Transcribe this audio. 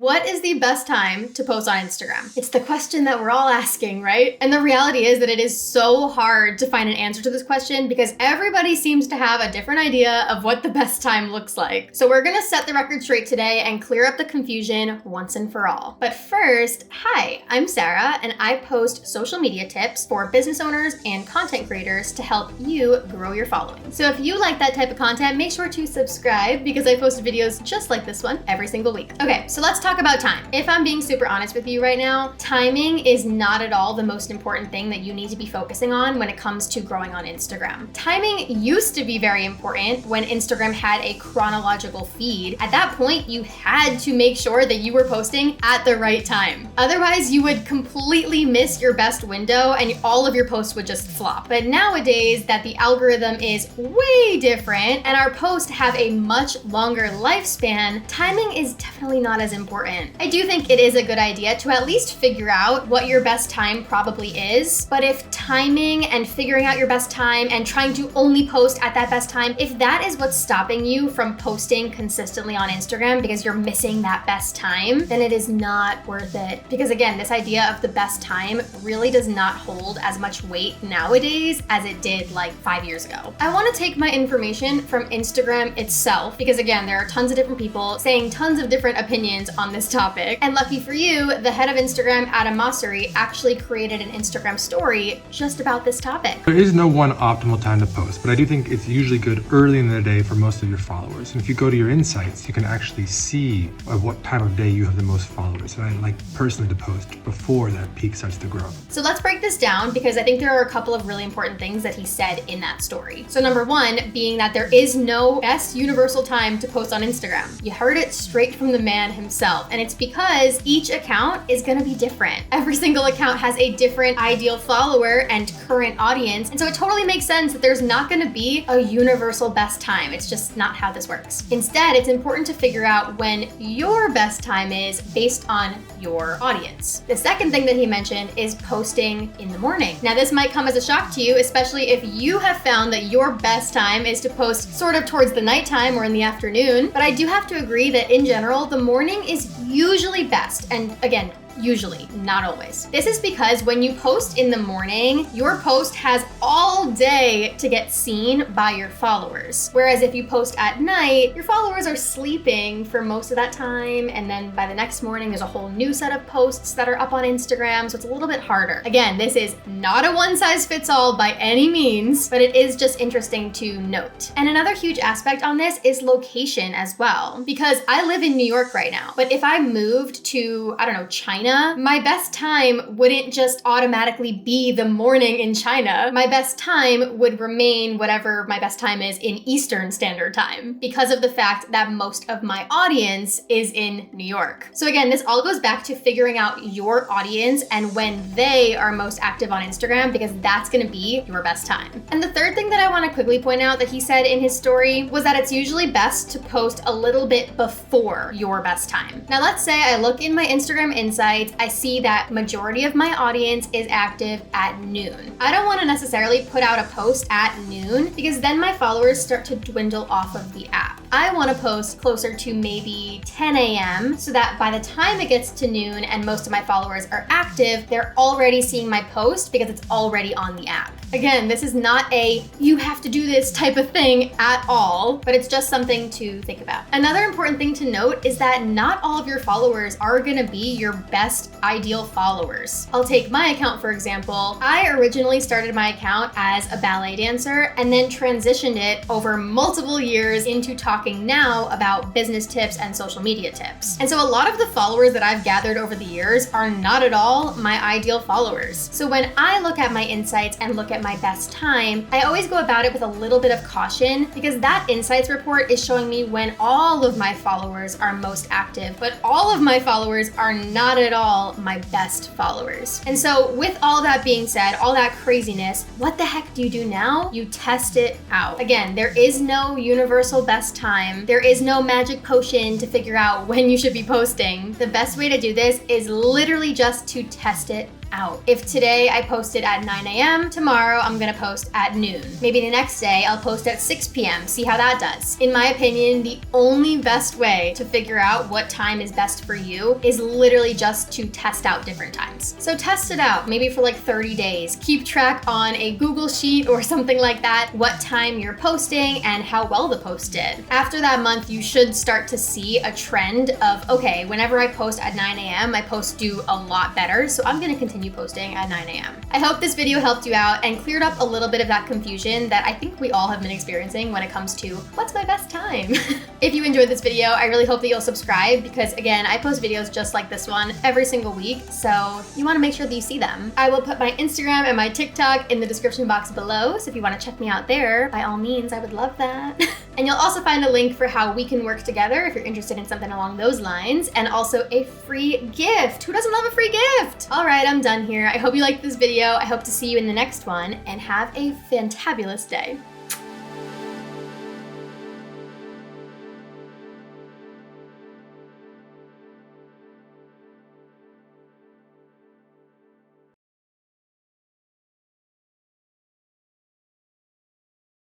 What is the best time to post on Instagram? It's the question that we're all asking, right? And the reality is that it is so hard to find an answer to this question because everybody seems to have a different idea of what the best time looks like. So we're gonna set the record straight today and clear up the confusion once and for all. But first, hi, I'm Sarah, and I post social media tips for business owners and content creators to help you grow your following. So if you like that type of content, make sure to subscribe because I post videos just like this one every single week. Okay, so let's talk about time. If I'm being super honest with you right now, timing is not at all the most important thing that you need to be focusing on when it comes to growing on Instagram. Timing used to be very important when Instagram had a chronological feed. At that point, you had to make sure that you were posting at the right time. Otherwise, you would completely miss your best window and all of your posts would just flop. But nowadays that the algorithm is way different and our posts have a much longer lifespan, timing is definitely not as important. I do think it is a good idea to at least figure out what your best time probably is. But if timing and figuring out your best time and trying to only post at that best time, if that is what's stopping you from posting consistently on Instagram because you're missing that best time, then it is not worth it. Because again, this idea of the best time really does not hold as much weight nowadays as it did like 5 years ago. I want to take my information from Instagram itself because again, there are tons of different people saying tons of different opinions on this topic. And lucky for you, the head of Instagram, Adam Mosseri, actually created an Instagram story just about this topic. There is no one optimal time to post, but I do think it's usually good early in the day for most of your followers. And if you go to your insights, you can actually see at what time of day you have the most followers. And I like personally to post before that peak starts to grow. So let's break this down because I think there are a couple of really important things that he said in that story. So number one being that there is no best universal time to post on Instagram. You heard it straight from the man himself. And it's because each account is gonna be different. Every single account has a different ideal follower and current audience. And so it totally makes sense that there's not gonna be a universal best time. It's just not how this works. Instead, it's important to figure out when your best time is based on your audience. The second thing that he mentioned is posting in the morning. Now, this might come as a shock to you, especially if you have found that your best time is to post sort of towards the nighttime or in the afternoon. But I do have to agree that in general, the morning is usually best. And again, usually, not always. This is because when you post in the morning, your post has all day to get seen by your followers. Whereas if you post at night, your followers are sleeping for most of that time. And then by the next morning, there's a whole new set of posts that are up on Instagram. So it's a little bit harder. Again, this is not a one size fits all by any means, but it is just interesting to note. And another huge aspect on this is location as well, because I live in New York right now. But if I moved to, I don't know, China, my best time wouldn't just automatically be the morning in China. My best time would remain whatever my best time is in Eastern Standard Time because of the fact that most of my audience is in New York. So again, this all goes back to figuring out your audience and when they are most active on Instagram because that's gonna be your best time. And the third thing that I wanna quickly point out that he said in his story was that it's usually best to post a little bit before your best time. Now let's say I look in my Instagram insights, I see that majority of my audience is active at noon. I don't want to necessarily put out a post at noon because then my followers start to dwindle off of the app. I want to post closer to maybe 10 a.m. so that by the time it gets to noon and most of my followers are active, they're already seeing my post because it's already on the app. Again, this is not a you have to do this type of thing at all, but it's just something to think about. Another important thing to note is that not all of your followers are gonna be your best ideal followers. I'll take my account for example. I originally started my account as a ballet dancer and then transitioned it over multiple years into talking now about business tips and social media tips. And so a lot of the followers that I've gathered over the years are not at all my ideal followers. So when I look at my insights and look at my best time, I always go about it with a little bit of caution because that insights report is showing me when all of my followers are most active, but all of my followers are not at all my best followers. And so with all that being said, all that craziness, what the heck do you do now? You test it out. Again, there is no universal best time. There is no magic potion to figure out when you should be posting. The best way to do this is literally just to test it out. If today I posted at 9 a.m., tomorrow I'm gonna post at noon. Maybe the next day I'll post at 6 p.m., see how that does. In my opinion, the only best way to figure out what time is best for you is literally just to test out different times. So test it out, maybe for like 30 days. Keep track on a Google Sheet or something like that, what time you're posting and how well the post did. After that month, you should start to see a trend of, okay, whenever I post at 9 a.m., my posts do a lot better, so I'm gonna continue posting at 9 a.m. I hope this video helped you out and cleared up a little bit of that confusion that I think we all have been experiencing when it comes to what's my best time. If you enjoyed this video, I really hope that you'll subscribe because again, I post videos just like this one every single week, so you wanna make sure that you see them. I will put my Instagram and my TikTok in the description box below, so if you wanna check me out there, by all means, I would love that. And you'll also find a link for how we can work together if you're interested in something along those lines, and also a free gift. Who doesn't love a free gift? All right, I'm done here. I hope you liked this video. I hope to see you in the next one, and have a fantabulous day.